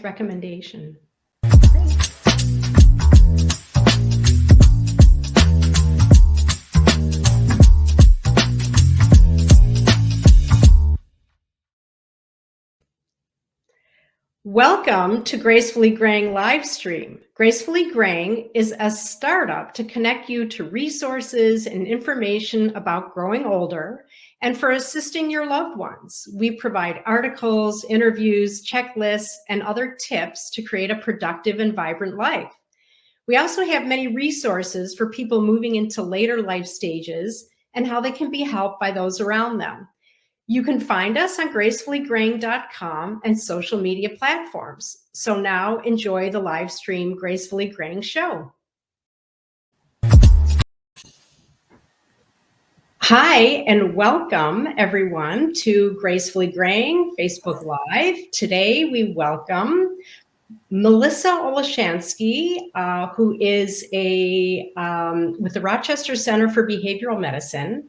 recommendation. Welcome to Gracefully Graying Livestream. Gracefully Graying is a startup to connect you to resources and information about growing older and for assisting your loved ones. We provide articles, interviews, checklists, and other tips to create a productive and vibrant life. We also have many resources for people moving into later life stages and how they can be helped by those around them. You can find us on gracefullygraying.com and social media platforms. So now enjoy the live stream Gracefully Graying show. Hi, and welcome everyone to Gracefully Graying Facebook Live. Today we welcome Melissa Oleshansky, who is with the Rochester Center for Behavioral Medicine.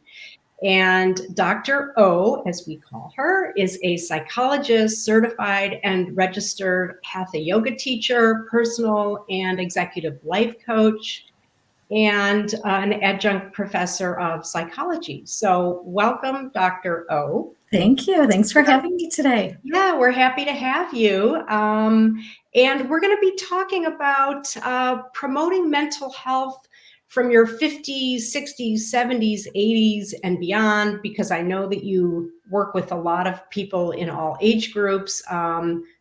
And Dr. O, as we call her, is a psychologist, certified and registered hatha yoga teacher, personal and executive life coach, and an adjunct professor of psychology. So welcome, Dr. O. Thank you. Thanks for having me today. Yeah, we're happy to have you. And we're going to be talking about promoting mental health from your 50s, 60s, 70s, 80s, and beyond, because I know that you work with a lot of people in all age groups.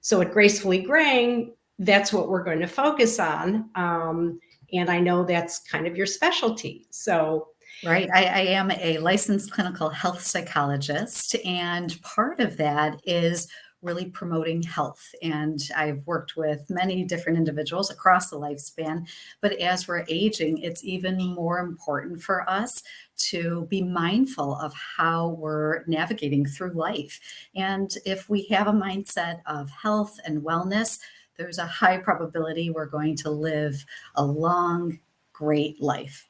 So at Gracefully Graying, that's what we're going to focus on. And I know that's kind of your specialty. So right. I am a licensed clinical health psychologist, and part of that is really promoting health. And I've worked with many different individuals across the lifespan, but as we're aging, it's even more important for us to be mindful of how we're navigating through life. And if we have a mindset of health and wellness, there's a high probability we're going to live a long, great life.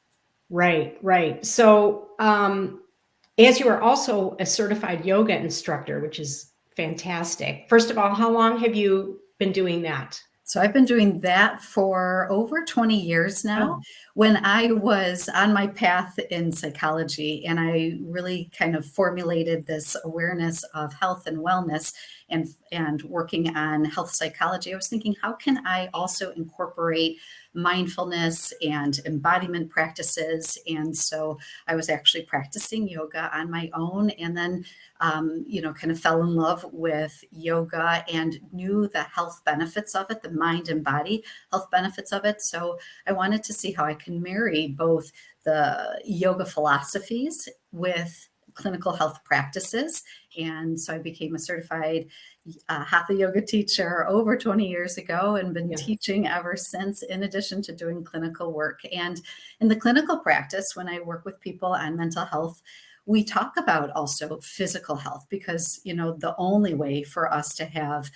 Right, right. So as you are also a certified yoga instructor, which is fantastic. First of all, how long have you been doing that? So I've been doing that for over 20 years now. Oh. When I was on my path in psychology, and I really kind of formulated this awareness of health and wellness and working on health psychology, I was thinking, how can I also incorporate mindfulness and embodiment practices? And so I was actually practicing yoga on my own, and then kind of fell in love with yoga and knew the health benefits of it, the mind and body health benefits of it. So I wanted to see how I can marry both the yoga philosophies with clinical health practices. And so I became a certified hatha yoga teacher over 20 years ago and been teaching ever since, in addition to doing clinical work. And in the clinical practice, when I work with people on mental health, we talk about also physical health, because, the only way for us to have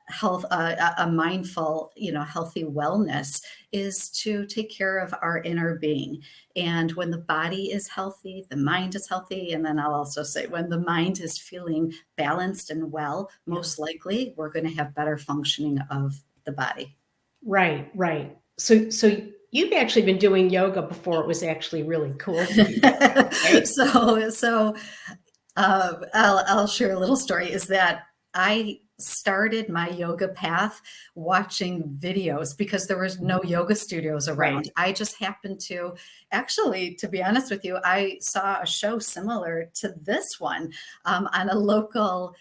health, a mindful, healthy wellness is to take care of our inner being. And when the body is healthy, the mind is healthy. And then I'll also say when the mind is feeling balanced and well, most likely we're going to have better functioning of the body. Right, right. So you've actually been doing yoga before it was actually really cool for you, right? So I'll share a little story, is that I started my yoga path watching videos because there was no yoga studios around. Right. I just happened to, actually, to be honest with you, I saw a show similar to this one on a local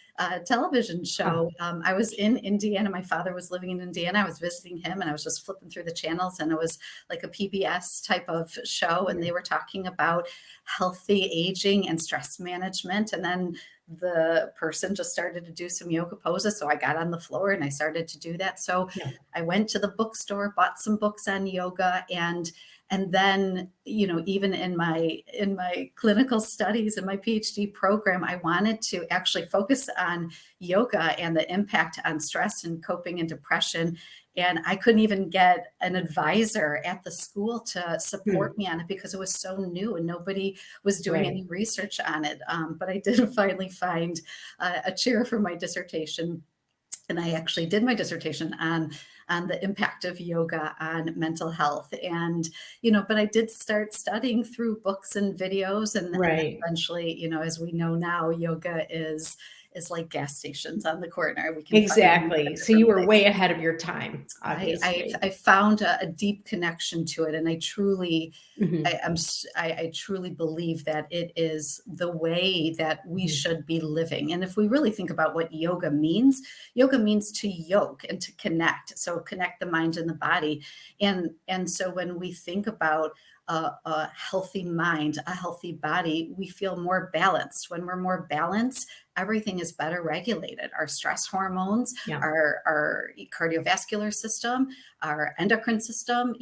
television show. I was in Indiana. My father was living in Indiana. I was visiting him, and I was just flipping through the channels, and it was like a PBS type of show, and they were talking about healthy aging and stress management. And then the person just started to do some yoga poses. So I got on the floor and I started to do that. So I went to the bookstore, bought some books on yoga, and then, even in my clinical studies and my PhD program, I wanted to actually focus on yoga and the impact on stress and coping and depression. And I couldn't even get an advisor at the school to support me on it because it was so new and nobody was doing any research on it. But I did finally find a chair for my dissertation. and I actually did my dissertation on the impact of yoga on mental health. And, but I did start studying through books and videos, and then Right. eventually, as we know now, yoga is like gas stations on the corner. We can find them at Exactly. So you different were way places. ahead of your time, obviously. I found a deep connection to it, and I truly, Mhm. I truly believe that it is the way that we Mhm. should be living. And if we really think about what yoga means to yoke and to connect. So connect the mind and the body. And so when we think about a healthy mind, a healthy body, we feel more balanced. When we're more balanced, everything is better regulated. Our stress hormones, Yeah. our cardiovascular system, our endocrine system,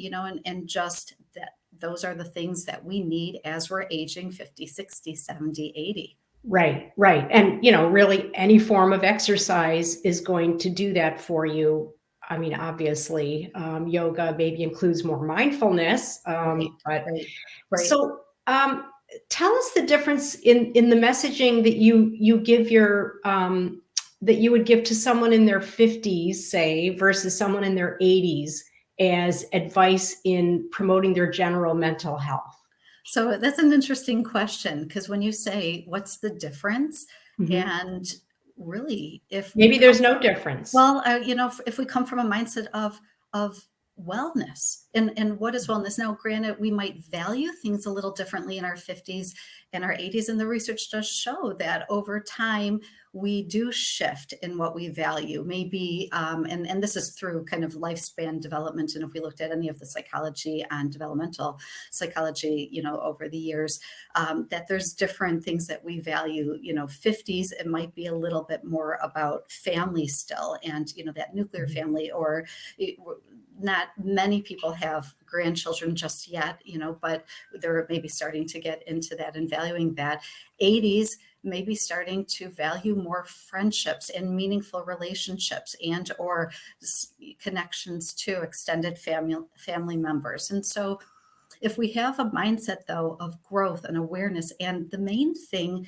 and just that those are the things that we need as we're aging 50, 60, 70, 80. Right, right. And, really any form of exercise is going to do that for you. I mean, obviously, yoga maybe includes more mindfulness, Right, but right, right. so tell us the difference in the messaging that you give that you would give to someone in their 50s, say, versus someone in their 80s as advice in promoting their general mental health. So that's an interesting question, because when you say, what's the difference? Mhm. And really, if we Maybe there's no difference. Well, if we come from a mindset of wellness, and what is wellness? Now, granted, we might value things a little differently in our 50s and our 80s, and the research does show that over time we do shift in what we value. Maybe, and this is through kind of lifespan development. And if we looked at any of the psychology and developmental psychology, over the years, that there's different things that we value. 50s, it might be a little bit more about family still, and that nuclear Mhm. family, or not many people have grandchildren just yet, but they're maybe starting to get into that and valuing that. 80s, maybe starting to value more friendships and meaningful relationships, and or connections to extended family members. And so if we have a mindset, though, of growth and awareness, and the main thing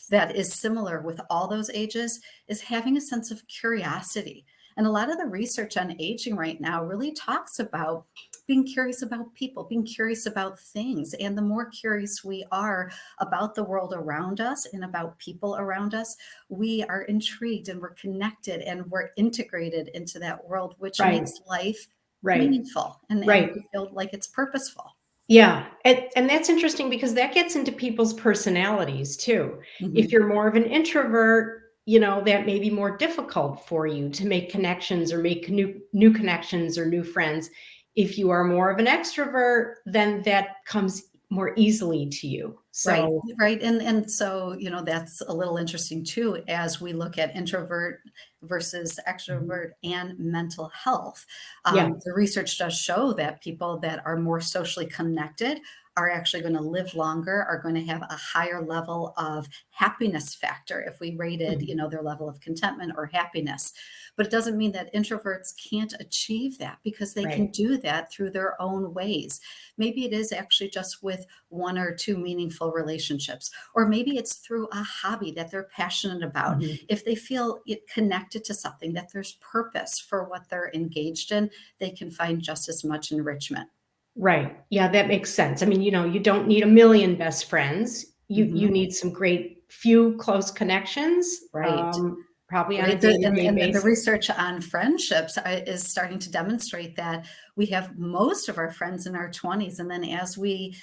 that is similar with all those ages is having a sense of curiosity. And a lot of the research on aging right now really talks about being curious about people, being curious about things. And the more curious we are about the world around us and about people around us, we are intrigued and we're connected and we're integrated into that world, which Right, makes life right, meaningful, and right. we feel like it's purposeful. Yeah, and that's interesting because that gets into people's personalities too. If Mhm. you're more of an introvert, that may be more difficult for you to make connections or make new connections or new friends. If you are more of an extrovert, then that comes more easily to you. Right, So, right, and so, that's a little interesting too, as we look at introvert versus mhm, extrovert and mental health. yeah, The research does show that people that are more socially connected are actually gonna live longer, are gonna have a higher level of happiness factor if we rated, mhm, their level of contentment or happiness. But it doesn't mean that introverts can't achieve that, because they can right, do that through their own ways. Maybe it is actually just with one or two meaningful relationships, or maybe it's through a hobby that they're passionate about. mhm. If they feel it connected to something, that there's purpose for what they're engaged in, they can find just as much enrichment. Right. Yeah, that makes sense. I mean, you don't need a million best friends. You Mhm. need some great few close connections, Right. probably on a Right, day-to-day and the basis. research on friendships is starting to demonstrate that we have most of our friends in our 20s, and then as we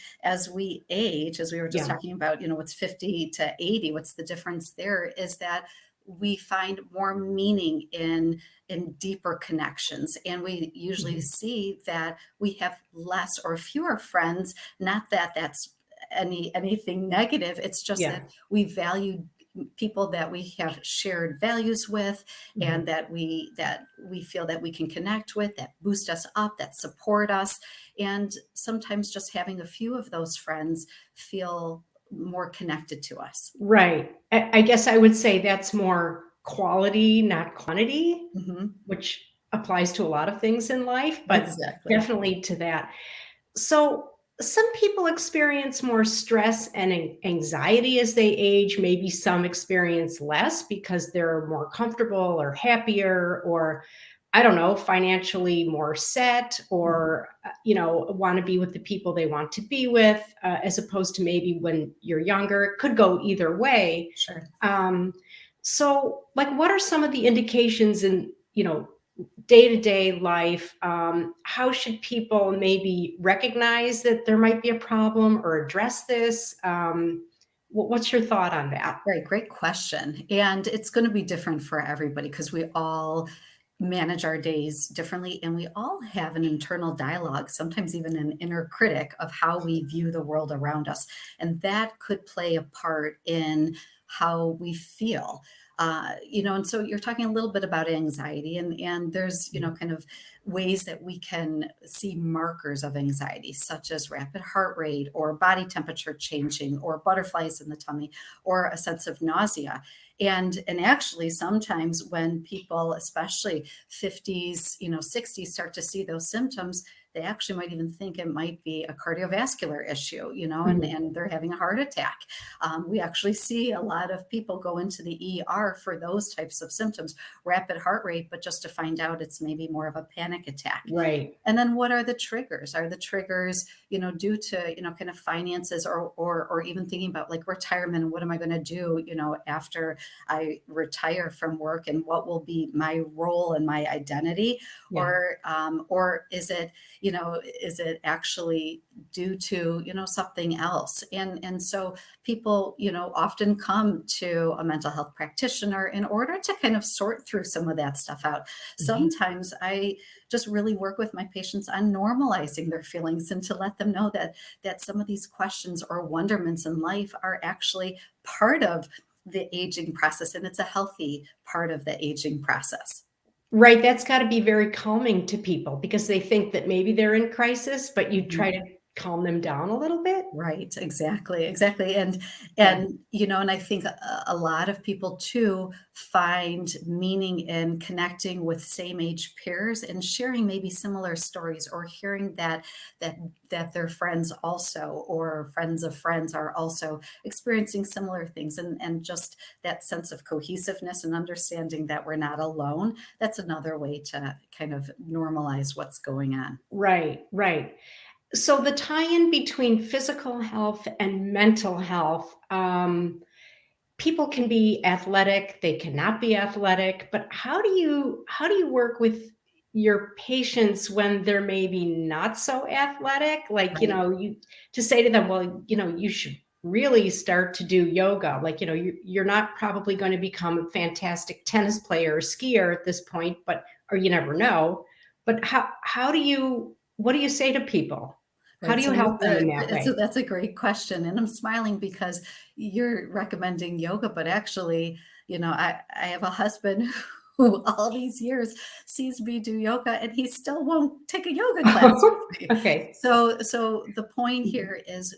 age, as we were just Yeah. talking about, what's 50 to 80, what's the difference there is that we find more meaning in deeper connections, and we usually Mhm. see that we have less or fewer friends. Not that that's anything negative, it's just Yeah. that we value people that we have shared values with, and Mhm. that we feel that we can connect with, that boost us up, that support us. And sometimes just having a few of those friends feel more connected to us. Right. I guess I would say that's more quality, not quantity, Mhm. which applies to a lot of things in life, but Exactly. definitely to that. So, Some people experience more stress and anxiety as they age. Maybe some experience less because they're more comfortable or happier, or I don't know, financially more set, Mhm. or want to be with the people they want to be with, as opposed to maybe when you're younger. It could go either way. Sure. Um, so, like, what are some of the indications in day-to-day life? How should people maybe recognize that there might be a problem or address this? What's your thought on that? Right, great question. And it's going to be different for everybody because we all manage our days differently and we all have an internal dialogue, sometimes even an inner critic of how we view the world around us. And that could play a part in how we feel. And so you're talking a little bit about anxiety, and there's, kind of ways that we can see markers of anxiety, such as rapid heart rate or body temperature changing or butterflies in the tummy or a sense of nausea. And actually sometimes when people, especially 50s, 60s, start to see those symptoms, they actually might even think it might be a cardiovascular issue, Mhm. and they're having a heart attack. We actually see a lot of people go into the ER for those types of symptoms, rapid heart rate, but just to find out it's maybe more of a panic attack. Right. And then what are the triggers? Are the triggers, due to, kind of finances, or even thinking about like retirement and what am I going to do, after I retire from work, and what will be my role and my identity? Yeah. Or is it actually due to, something else? And so people, often come to a mental health practitioner in order to kind of sort through some of that stuff out. Mhm. Sometimes I just really work with my patients on normalizing their feelings and to let them know that some of these questions or wonderments in life are actually part of the aging process, and it's a healthy part of the aging process. Right. That's got to be very calming to people because they think that maybe they're in crisis, but you try to calm them down a little bit. Right, exactly, exactly, and Yeah. and, and I think a lot of people too find meaning in connecting with same age peers and sharing maybe similar stories, or hearing that that their friends also, or friends of friends, are also experiencing similar things, and just that sense of cohesiveness and understanding that we're not alone. That's another way to kind of normalize what's going on. Right. Right. So the tie-in between physical health and mental health, people can be athletic, they cannot be athletic, but how do you work with your patients when they're maybe not so athletic? Like, Right. you to say to them, well, you should really start to do yoga. Like, you're not probably going to become a fantastic tennis player or skier at this point, but or you never know. But how do you what do you say to people? How Right, do you so help them in that way? that's a great question, and I'm smiling because you're recommending yoga, but actually, I have a husband who all these years sees me do yoga, and he still won't take a yoga class with me. Okay. So the point Mhm. here is,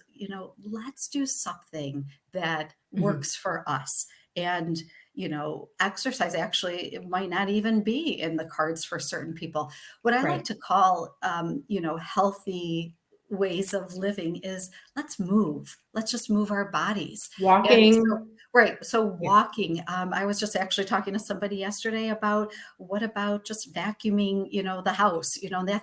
let's do something that Mhm. works for us. And, exercise actually, it might not even be in the cards for certain people. What I like Right. to call, healthy ways of living is, let's move. Let's just move our bodies. And so, Walking. right. So Yeah. walking, I was just actually talking to somebody yesterday about, what about just vacuuming, the house,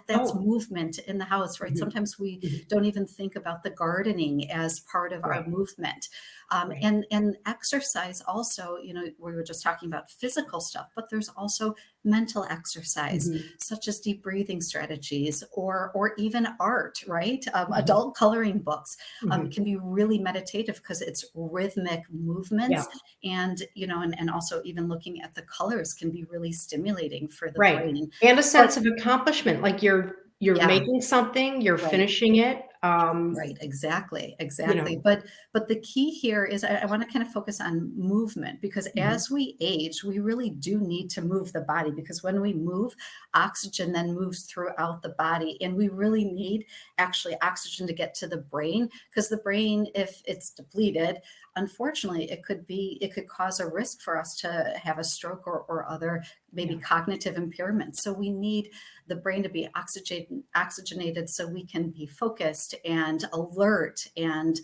that's Oh. movement in the house, right? Mhm. Sometimes we Mhm. don't even think about the gardening as part of our Right. movement. Right. And exercise also, we were just talking about physical stuff, but there's also mental exercise, Mhm. such as deep breathing strategies, or even art, right? Mhm. Adult coloring books Mhm. can be really meditative because it's rhythmic Yeah. movements, and also even looking at the colors can be really stimulating for the Right. brain. And a But sense of accomplishment, like you're yeah, making something, you're right. finishing it, Right, exactly, you exactly. know. But the key here is, I want to kind of focus on movement, because Mhm. as we age, we really do need to move the body, because when we move, oxygen then moves throughout the body, and we really need actually oxygen to get to the brain, because the brain, if it's depleted, unfortunately, it could cause a risk for us to have a stroke or other maybe Yeah. cognitive impairments. So we need the brain to be oxygenated so we can be focused and alert and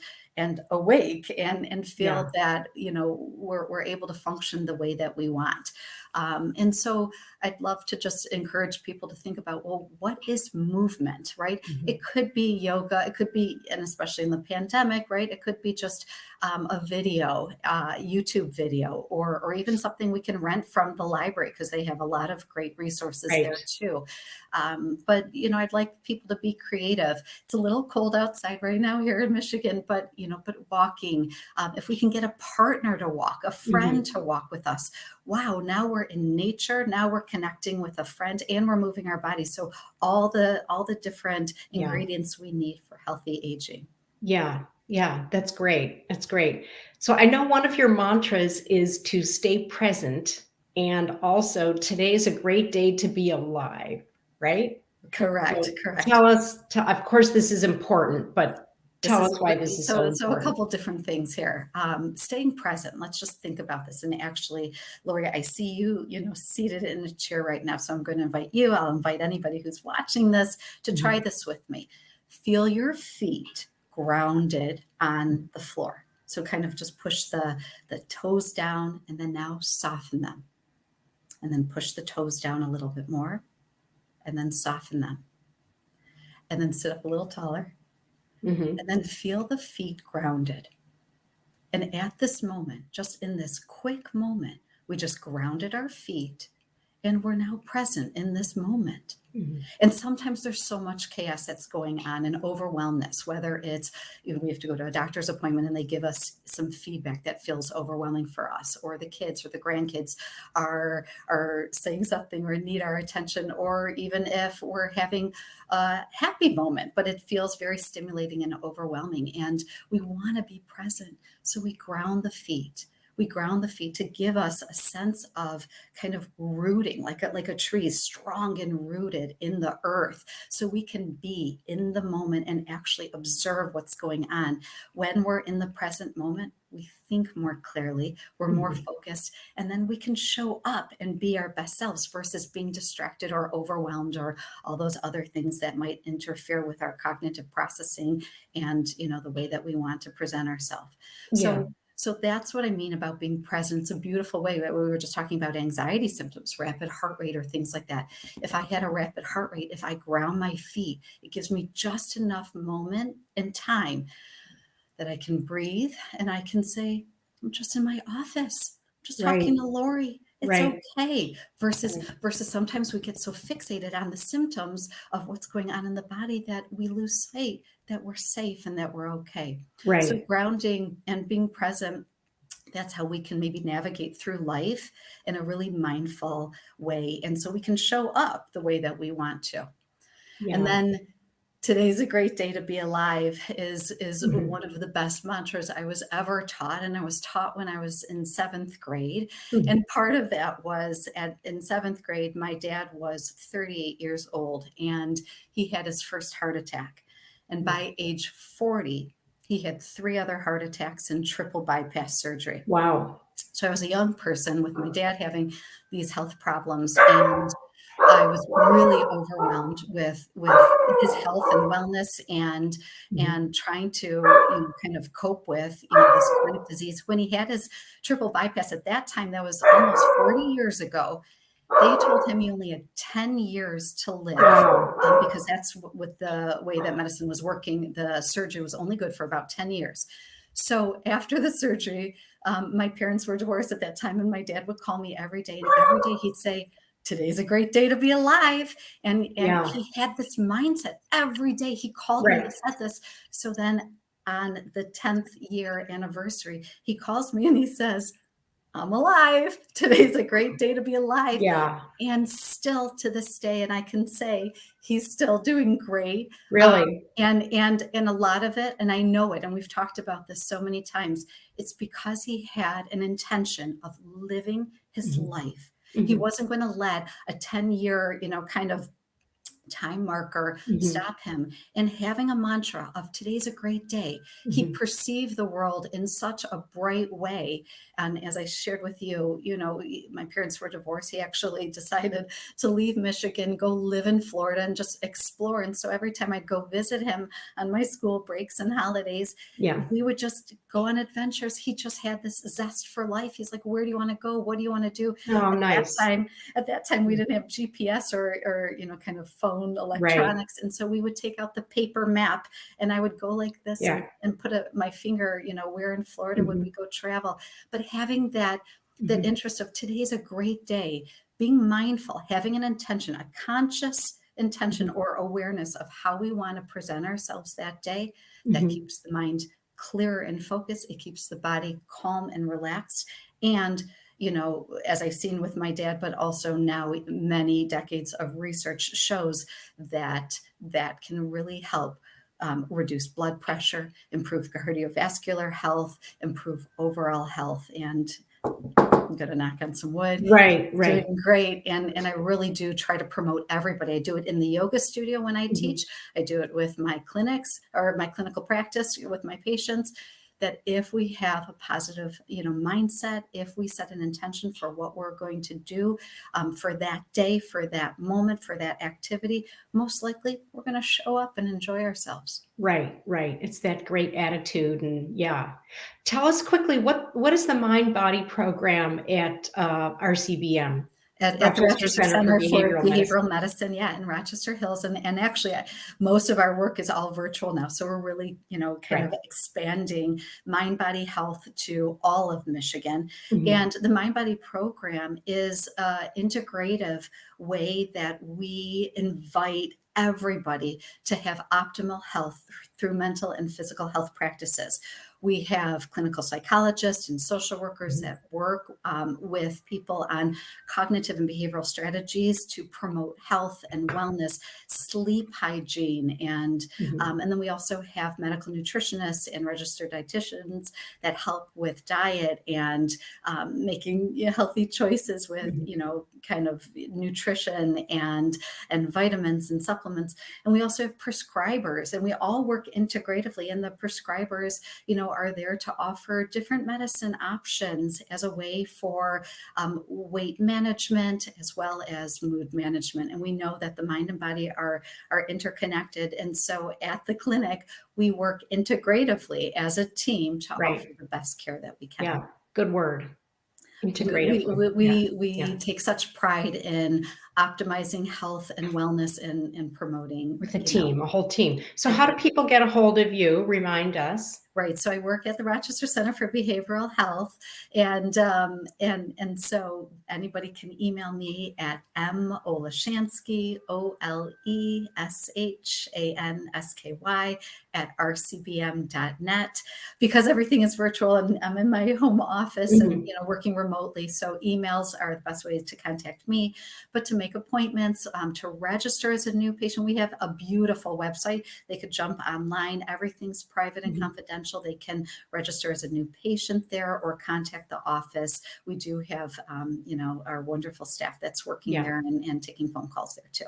awake and feel Yeah. that, we're able to function the way that we want. And so I'd love to just encourage people to think about, well, what is movement, right? Mhm. It could be yoga, it could be, and especially in the pandemic, right? It could be just a video, YouTube video, or even something we can rent from the library because they have a lot of great resources Right. there too. But I'd like people to be creative. It's a little cold outside right now here in Michigan, but walking. If we can get a partner to walk, a friend Mhm. to walk with us, wow, now we're in nature, now we're connecting with a friend and we're moving our body. So all the different Yeah. ingredients we need for healthy aging. Yeah. Yeah. That's great. That's great. So I know one of your mantras is to stay present, and also today is a great day to be alive, right? Correct, So correct. tell us, of course, this is important, but This tell is us why this is so so a important. couple different things here. Staying present. Let's just think about this. And actually, Lori, I see you, seated in a chair right now. So I'm going to invite you. I'll invite anybody who's watching this to try Mhm. this with me. Feel your feet grounded on the floor. So kind of just push the toes down and then now soften them. And then push the toes down a little bit more and then soften them. And then sit up a little taller Mhm. and then feel the feet grounded. And at this moment, just in this quick moment, we just grounded our feet and we're now present in this moment. Mhm. And sometimes there's so much chaos that's going on and overwhelmness, whether it's, we have to go to a doctor's appointment and they give us some feedback that feels overwhelming for us, or the kids or the grandkids are saying something or need our attention, or even if we're having a happy moment, but it feels very stimulating and overwhelming. And we want to be present. So we ground the feet. We ground the feet to give us a sense of kind of rooting, like a tree is strong and rooted in the earth, so we can be in the moment and actually observe what's going on. When we're in the present moment, we think more clearly, we're more Mhm. focused, and then we can show up and be our best selves versus being distracted or overwhelmed or all those other things that might interfere with our cognitive processing and the way that we want to present ourselves. Yeah. So that's what I mean about being present. It's a beautiful way. We were just talking about anxiety symptoms, rapid heart rate, or things like that. If I had a rapid heart rate, if I ground my feet, it gives me just enough moment and time that I can breathe and I can say, I'm just in my office, I'm just Right. talking to Lori. It's Right. okay. Versus Right. versus sometimes we get so fixated on the symptoms of what's going on in the body that we lose sight that we're safe and that we're okay. So Right. grounding and being present, that's how we can maybe navigate through life in a really mindful way. And so we can show up the way that we want to. And Yeah. then today's a great day to be alive is Mhm. one of the best mantras I was ever taught. And I was taught when I was in seventh grade. Mhm. And part of that was in seventh grade, my dad was 38 years old and he had his first heart attack. And Yeah. by age 40, he had 3 other heart attacks and triple bypass surgery. Wow. So I was a young person with my dad having these health problems, and I was really overwhelmed with his health and wellness Mhm. and trying to, kind of cope with, this chronic disease. When he had his triple bypass at that time, that was almost 40 years ago, they told him he only had 10 years to live, Wow. because that's with the way that medicine was working. The surgery was only good for about 10 years. So after the surgery, my parents were divorced at that time, and my dad would call me every day, and every day he'd say, "Today's a great day to be alive." And Yeah. he had this mindset every day. He called me and he Right. said this. So then on the 10th year anniversary, he calls me and he says, "I'm alive. Today's a great day to be alive." Yeah. And still to this day, and I can say he's still doing great. Really. And a lot of it, and I know it, and we've talked about this so many times, it's because he had an intention of living his Mhm. life. He Mhm. wasn't going to let a 10-year, kind of time marker, Mhm. stop him, and having a mantra of today's a great day. He Mhm. perceived the world in such a bright way. And as I shared with you, my parents were divorced. He actually decided to leave Michigan, go live in Florida, and just explore. And so every time I'd go visit him on my school breaks and holidays, Yeah. we would just go on adventures. He just had this zest for life. He's like, "Where do you want to go? What do you want to do?" Oh, At that nice. time, we didn't have GPS or kind of phone Right. electronics, and so we would take out the paper map, and I would go like this Yeah. and put my finger, where in Florida would we Mhm. go travel? But having that Mhm. interest of today's a great day, being mindful, having an intention, a conscious intention Mhm. or awareness of how we want to present ourselves that day, that Mhm. keeps the mind clear and focused. It keeps the body calm and relaxed. And, as I've seen with my dad, but also now many decades of research shows that that can really help reduce blood pressure, improve cardiovascular health, improve overall health. And I'm going to knock on some wood. Right, He's right. doing great. And I really do try to promote everybody. I do it in the yoga studio when I Mhm. teach. I do it with my clinics or my clinical practice with my patients. That if we have a positive, mindset, if we set an intention for what we're going to do for that day, for that moment, for that activity, most likely we're going to show up and enjoy ourselves. Right, right. It's that great attitude, and yeah. Tell us quickly, what is the mind body program at RCBM, At the Rochester Rochester Center for Center for Behavioral Behavioral Medicine? Medicine, yeah, in Rochester Hills, and actually, most of our work is all virtual now, so we're really, kind of Right. expanding mind body health to all of Michigan. Mhm. And the mind body program is an integrative way that we invite everybody to have optimal health through mental and physical health practices. We have clinical psychologists and social workers Mhm. that work with people on cognitive and behavioral strategies to promote health and wellness, sleep hygiene, Mhm. and then we also have medical nutritionists and registered dietitians that help with diet and making healthy choices with Mhm. kind of nutrition and vitamins and supplements. And we also have prescribers, and we all work integratively. And the prescribers, are there to offer different medicine options as a way for weight management as well as mood management. And we know that the mind and body are interconnected. And so at the clinic, we work integratively as a team to offer Right. the best care that we can. Yeah. Good word. We, we, Integratively. we, Yeah. we Yeah. we take such pride in optimizing health and wellness and promoting, With a team, a whole team. So how do exactly. people get a hold of you? Remind us. Right. So I work at the Rochester Center for Behavioral Health, and so anybody can email me at Oleshansky, Oleshansky at rcbm.net, because everything is virtual and I'm in my home office and Mhm. working remotely. So emails are the best way to contact me. But to make appointments, to register as a new patient, we have a beautiful website. They could jump online. Everything's private and Mhm. confidential. They can register as a new patient there or contact the office. We do have, our wonderful staff that's working Yeah. there and taking phone calls there too.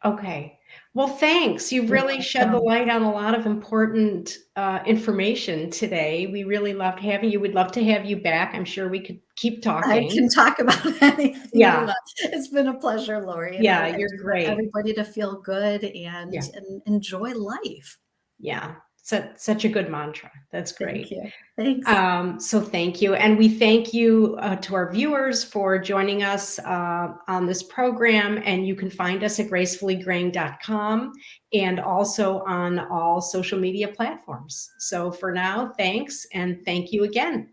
Okay. Well, thanks. You've You're really shed the welcome. light on a lot of important information today. We really loved having you. We'd love to have you back. I'm sure we could keep I talking. can talk about anything you Yeah. want. It's been a pleasure, Lori, and Yeah. I You're just want great. everybody to feel good Yeah. and enjoy life. Yeah. Such a good mantra. That's Thank great. you. Thanks. So thank you. And we thank you to our viewers for joining us on this program. And you can find us at gracefullygraying.com and also on all social media platforms. So for now, thanks and thank you again.